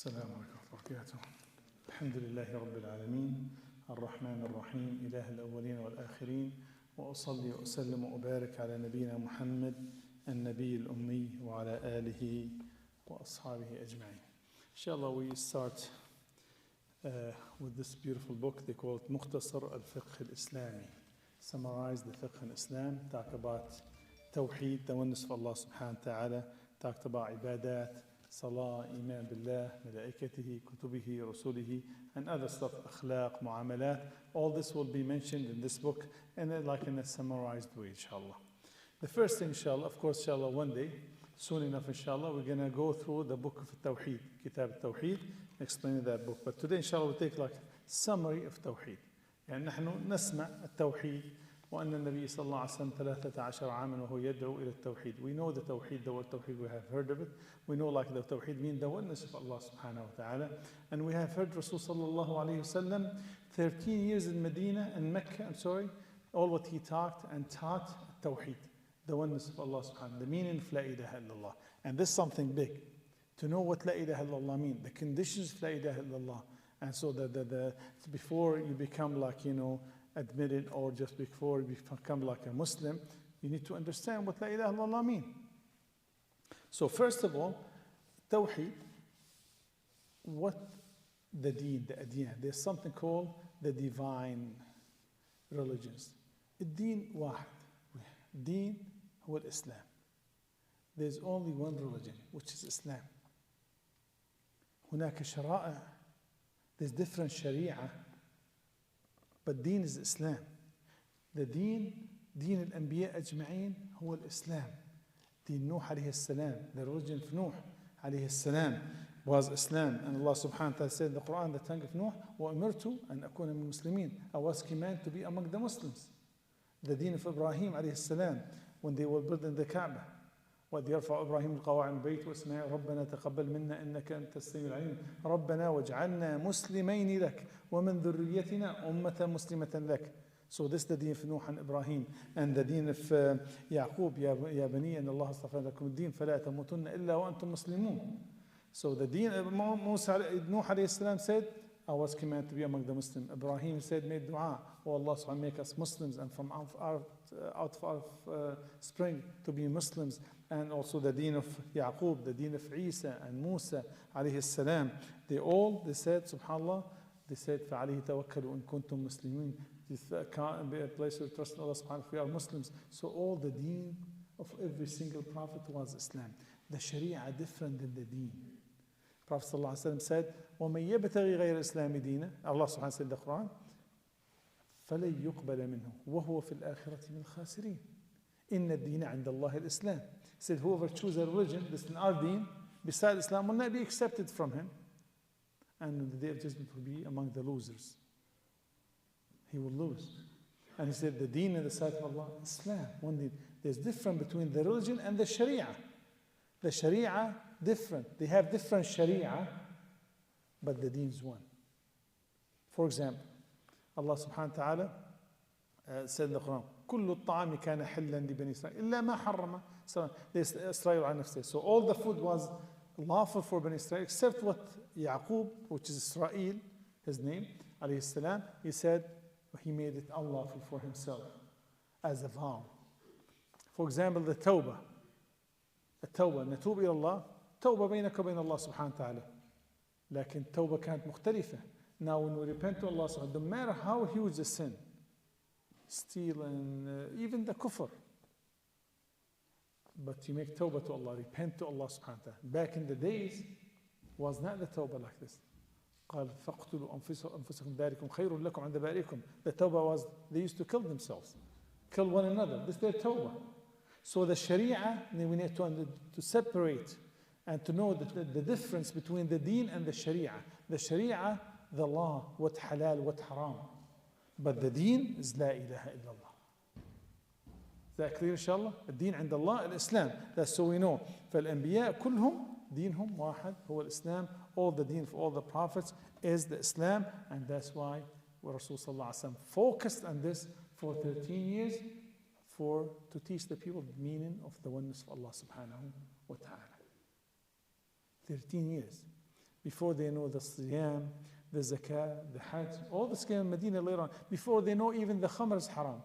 السلام عليكم ورحمة الله وبركاته. الحمد لله رب العالمين الرحمن الرحيم إله الأولين والآخرين، وأصلي وأسلم وأبارك على نبينا محمد النبي الأمي وعلى آله وأصحابه أجمعين. Inshallah, we start with this beautiful book. They call it مختصر الفقه الإسلامي. Summarize the fiqh in Islam. Talk about Tawheed, the oneness of Allah subhanahu wa ta'ala. Talked about ibadat, salah, iman billah, malaikatihi, kutubihi, rasulihi, and other stuff, akhlaq, muamalat. All this will be mentioned in this book, and like in a summarized way, inshallah. The first thing, inshallah, of course, inshallah, one day, soon enough, inshallah, we're going to go through the book of Tawheed, Kitab al-Tawheed, explaining that book. But today, inshallah, we'll take like summary of Tawheed. يعني نحن نسمع التوحيد وأن النبي صلى الله عليه وسلم 13 عاما وهو يدعو إلى التوحيد. We know the Tawheed, the word Tawheed, we have heard of it. We know like the Tawheed means the oneness of Allah subhanahu wa ta'ala. And we have heard Rasul sallallahu alayhi wa sallam 13 years in Medina and Mecca, all what he talked and taught Tawheed, the oneness of Allah subhanahu wa ta'ala, the meaning of La ilaha illallah. And this is something big, to know what La ilaha illallah means, the conditions of La ilaha illallah. And so before you become like, admitted, or just before you become like a Muslim, you need to understand what La ilaha illallah means. So first of all, Tawheed, what the deen, the adyan. There's something called the divine religions. الدين واحد. Deen هو الإسلام. There's only one religion, which is Islam. هناك شرائع. There's different sharia, but deen is Islam. The deen الأنبياء أجمعين هو الإسلام. دين نوح عليه السلام, the religion of Nuh عليه السلام was Islam. And Allah subhanahu wa ta'ala said in the Quran, the tongue of Nuh, وَأُمِرْتُ أَنْ أَكُونَ مِنَ الْمُسْلِمِينَ. I was commanded to be among the Muslims. The deen of Ibrahim عليه السلام, when they were building the Kaaba. وَإِذْ يَرْفَعُ إِبْرَاهِيمُ الْقَوَاعِدَ مِنَ الْبَيْتِ وَإِسْمَاعِيلُ رَبَّنَا تَقَبَّلْ مِنَّا إِنَّكَ أَنْتَ السَّمِيعُ الْعَلِيمُ رَبَّنَا وَاجْعَلْنَا مُسْلِمَيْنِ لَكَ وَمِنْ ذُرِّيَّتِنَا أُمَّةً مُسْلِمَةً لَكَ. So this is the deen of Nuh and Ibrahim, and the deen of Yaqub, يا بني إن الله اصطفى لكم الدين فلا تموتن إلا وأنتم مسلمون. So the deen of Nuh عليه السلام said, I was commanded to be among the Muslims. Ibrahim said, made dua, oh Allah subhanahu make us Muslims, and from out of our spring to be Muslims. And also the deen of Yaqub, the deen of Isa and Musa عليه السلام. They said, subhanallah, they said, فَعَلَيْهِ تَوَكَّلُوا إِن كُنْتُم مُسْلِمِينَ. This place where trust in Allah subhanahu wa ta'ala, we are Muslims. So all the deen of every single prophet was Islam. The Sharia different than the deen. Prophet sallallahu alaihi wasallam said, وَمَن يَبْتَغِي غَيْرَ الْإِسْلَامِ دِينًا. Allah subhanahu wa ta'ala said in the Quran, فَلَن يُقْبَلَ مِنْهُ وَهُوَ فِي الْآخِرَةِ مِنَ الْخَاسِرِينَ. إِنَّ الدِّينَ عِنْدَ اللَّهِ الْإِسْلَامِ. He said, whoever chooses a religion, this is our deen, besides Islam, will not be accepted from him. And on the day of judgment will be among the losers. He will lose. And he said, the deen in the sight of Allah, Islam. One deen. There's difference between the religion and the Sharia. The Sharia, different. They have different Sharia, but the deen is one. For example, Allah subhanahu wa ta'ala said in the Quran, كل الطعام كان حلا لبني إسرائيل إلا ما حرم إسرائيل على نفسه. So all the food was lawful for Bani Israel except what Yaqub, which is Israel, his name, alayhi salam, he said he made it unlawful for himself as a vow. For example, the Tawbah. التوبة نتوب إلى الله توبة بينك وبين الله سبحانه وتعالى. لكن التوبة كانت مختلفة. Now when we repent to Allah subhanahu wa ta'ala, no matter how huge the sin, stealing, even the kufr, but you make tawbah to Allah, repent to Allah subhanahu wa ta'ala. Back in the days, was not the tawbah like this. قال فاقتلوا أنفسكم ذلكم خير لكم عند بارئكم. The tawbah was, they used to kill themselves, kill one another. This is their tawbah. So the Sharia, we need to separate and to know the difference between the deen and the Sharia. The Sharia, the law, what halal, what haram. But the deen is La ilaha illallah. Is that clear, inshallah? الدين عند الله الإسلام. That's so we know. فالأنبياء كلهم دينهم واحد هو الإسلام. All the deen of all the prophets is the Islam, and that's why Rasul sallallahu alaihi wasallam focused on this for 13 years to teach the people the meaning of the oneness of Allah subhanahu wa ta'ala. 13 years. before they know the Siyam, the Zakah, the Hajj, all this came in Medina later on, before they know even the Khamr is haram.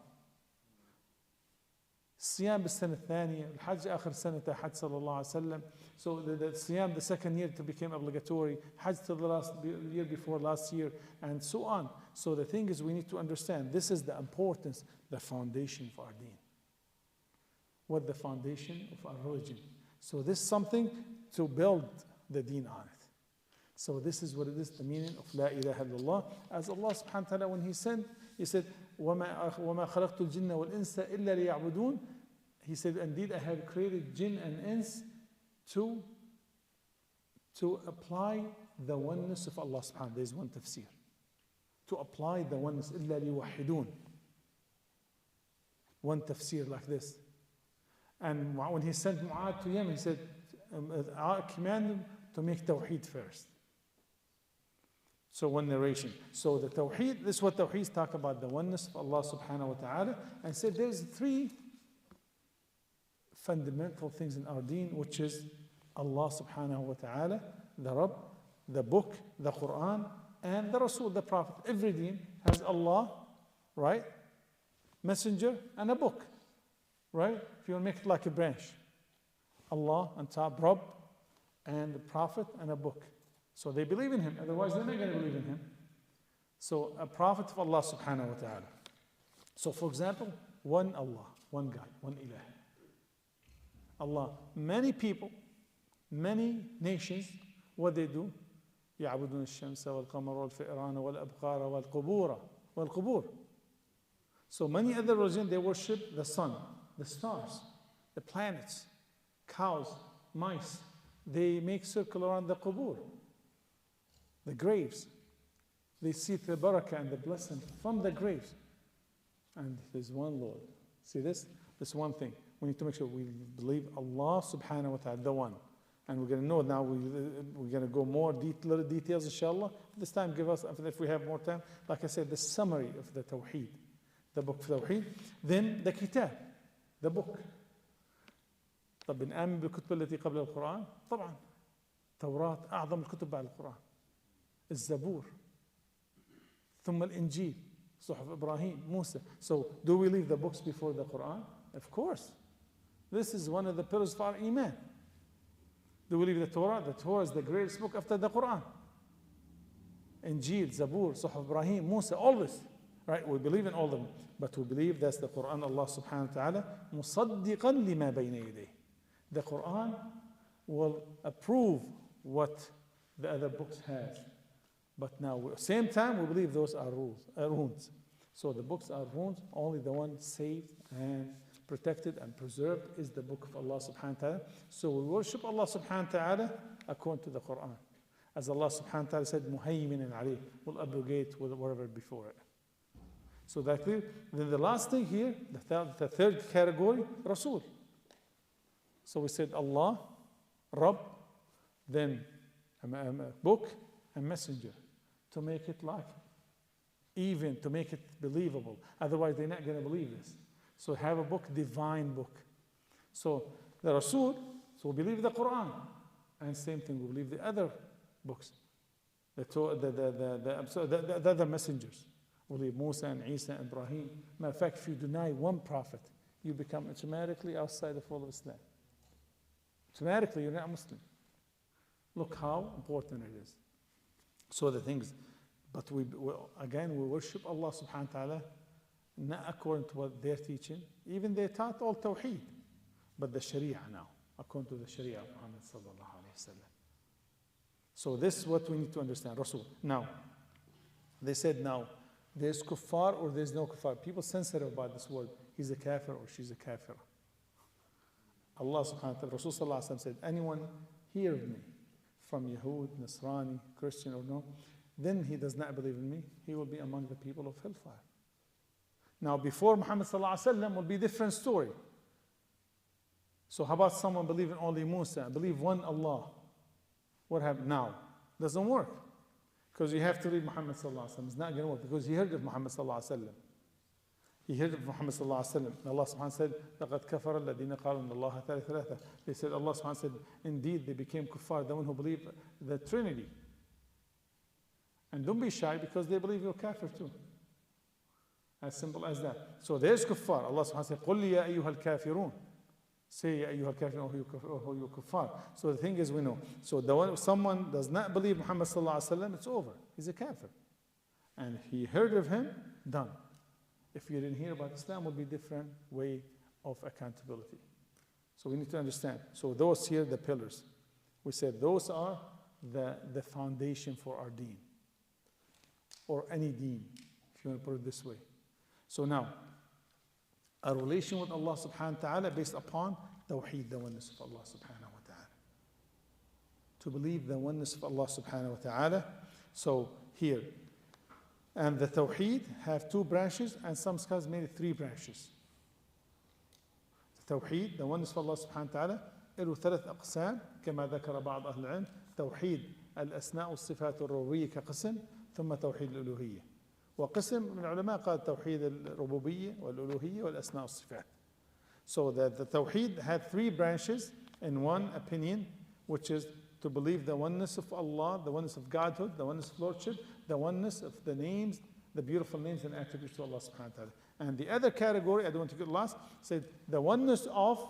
الصيام بالسنة الثانية, الحج آخر سنة حج صلى الله عليه وسلم. So the Siyam the second year to became obligatory, Hajj to the last year before last year, and so on. So the thing is, we need to understand this is the importance, the foundation for our deen. What the foundation of our religion. So this is something to build the deen on it. So this is what it is, the meaning of La ilaha illallah. As Allah subhanahu wa ta'ala, when He sent, He said, وَمَا خَلَقْتُ الْجِنَّ وَالْإِنسَ إِلَّا لِيَعْبُدُونَ. He said, indeed, I have created jinn and ins to apply the oneness of Allah subhanahu wa ta'ala. There is one tafsir. To apply the oneness, إِلَّا لِيوَحِّدُونَ. One tafsir like this. And when He sent Mu'ad to Yemen, He said, I command them to make Tawheed first. So one narration. So the Tawheed, this is what Tawheed talk about, the oneness of Allah subhanahu wa ta'ala. And said there's three fundamental things in our deen, which is Allah subhanahu wa ta'ala, the Rabb, the book, the Quran, and the Rasul, the Prophet. Every deen has Allah, right? Messenger and a book, right? If you want to make it like a branch. Allah on top, Rabb, and the Prophet and a book. So they believe in Him, otherwise they're not going to believe in Him. So a prophet of Allah subhanahu wa ta'ala. So for example, one Allah, one God, one Ilah. Allah. Many people, many nations, what they do? يعبدون الشمس والقمر والفئران والأبقار والقبور. So many other religions, they worship the sun, the stars, the planets, cows, mice. They make circle around the qubur, the graves. They seek the barakah and the blessing from the graves. And there's one Lord. See this? This one thing. We need to make sure we believe Allah subhanahu wa ta'ala, the one. And we're going to know now, we're going to go more little details, inshallah. This time, give us, if we have more time, like I said, the summary of the Tawheed, the book of Tawheed. Then the Kitab, the book. طب نآمن بالكتب التي قبل القرآن؟ طبعا. توراة أعظم الكتب بعد القرآن. الزبور. ثم الإنجيل. صحف إبراهيم, Musa. So, do we leave the books before the Quran? Of course. This is one of the pillars of our Iman. Do we leave the Torah? The Torah is the greatest book after the Quran. Injil, Zabur, Suhuf Ibrahim, Musa, all this. Right? We believe in all of them. But we believe that's the Quran, Allah subhanahu wa ta'ala, مُصَدِّقًا لِمَا بَيْنَ يَدَيْهِ. The Quran will approve what the other books have. But now, same time, we believe those are rules. So the books are rules. Only the one saved and protected and preserved is the book of Allah subhanahu wa ta'ala. So we worship Allah subhanahu wa ta'ala according to the Quran. As Allah subhanahu wa ta'ala said, muhaymin alayh, will abrogate whatever before it. So that clear. Then the last thing here, the third category, Rasul. So we said Allah, Rabb, then a book, and messenger. To make it like even, to make it believable. Otherwise, they're not going to believe this. So have a book, divine book. So the Rasul, so we believe the Quran. And same thing, we believe the other books. The other messengers. We believe Musa and Isa and Ibrahim. Matter of fact, if you deny one prophet, you become automatically outside the fold of Islam. Automatically, you're not a Muslim. Look how important it is. So the things, but we worship Allah subhanahu wa ta'ala not according to what they're teaching. Even they taught all Tawheed, but the Sharia now, according to the Sharia of Muhammad sallallahu alayhi wa sallam. So this is what we need to understand, Rasul. Now, they said now, there's kuffar or there's no kuffar. People sensitive about this word. He's a kafir or she's a kafir. Allah subhanahu wa ta'ala, Rasul sallallahu alayhi wa sallam said, anyone hear of me from Yahud, Nasrani, Christian or no, then he does not believe in me, he will be among the people of hellfire. Now before Muhammad sallallahu alaihi wasallam will be a different story. So how about someone believing only Musa, believe one Allah? What happened now? Doesn't work. Because you have to read Muhammad sallallahu alaihi wasallam. It's not going to work because he heard of Muhammad sallallahu alaihi wasallam. He heard of Muhammad sallallahu alaihi wasallam. Allah subhanahu wa ta'ala said, لَقَدْ كَفَرَ الَّذِينَ قَالُوا إِنَّ اللَّهَ ثَالِثُ ثَلَاثَةٍ. They said, Allah subhanahu wa ta'ala said, indeed they became kuffar, the one who believed the Trinity. And don't be shy because they believe you're kafir too. As simple as that. So there's kuffar. Allah subhanahu wa ta'ala says, قُلْ يَا أَيُّهَا الْكَافِرُونَ. Say, يَا أَيُّهَا الْكَافِرُونَ or you kuffar. So the thing is, we know. So if someone does not believe Muhammad sallallahu alaihi wasallam, it's over. He's a kafir. And if he heard of him, done. If you didn't hear about Islam, would be different way of accountability. So we need to understand. So those here, the pillars. We said those are the foundation for our deen. Or any deen, if you want to put it this way. So now, a relation with Allah subhanahu wa ta'ala based upon tawheed, the oneness of Allah subhanahu wa ta'ala. To believe the oneness of Allah subhanahu wa ta'ala. So here, and the tawheed have 2 branches, and some scholars made it 3 branches. The tawheed, the oneness of Allah subhanahu wa ta'ala, له 3 أقسام كما ذكر بعض أهل العلم. توحيد الأسماء والصفات الربوبية كقسم، ثم توحيد الألوهية. وقسم من العلماء قال توحيد الربوبية والألوهية والأسماء والصفات. So the Tawheed had 3 branches in one opinion, which is to believe the oneness of Allah, the oneness of Godhood, the oneness of Lordship, the oneness of the names, the beautiful names and attributes to Allah subhanahu wa ta'ala. And the other category, I don't want to get lost, said the oneness of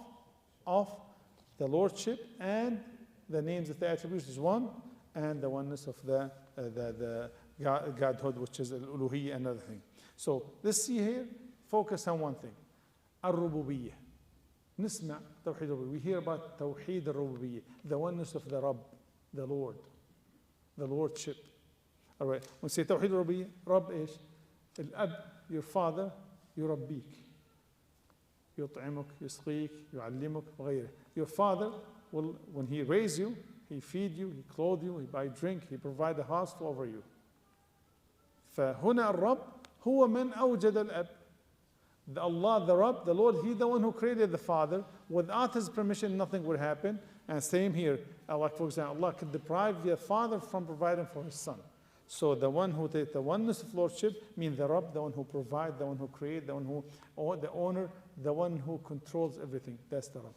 the Lordship and the names of the attributes is one, and the oneness of the Godhood, which is al-uluhiyyah, another thing. So let's see here, focus on one thing. Ar-rububiyyah. نسمع توحيد الربوبية. We hear about توحيد الربوبية, the oneness of the Rabb, the Lord, the Lordship. All right, when we say توحيد الربوبية, Rabb إيش؟ الأب, your father, يربيك. يطعمك, يسقيك, يعلمك, وغيره. Your father, will, when he raise you, he feed you, he clothe you, he buy drink, he provide a house over you. فهنا الرب هو من أوجد الأب. The Allah, the Rabb, the Lord, He the one who created the Father. Without His permission, nothing would happen. And same here, like for example, Allah could deprive the Father from providing for His Son. So the one who takes the oneness of Lordship means the Rabb, the one who provides, the one who creates, the one who, the owner, the one who controls everything. That's the Rabb.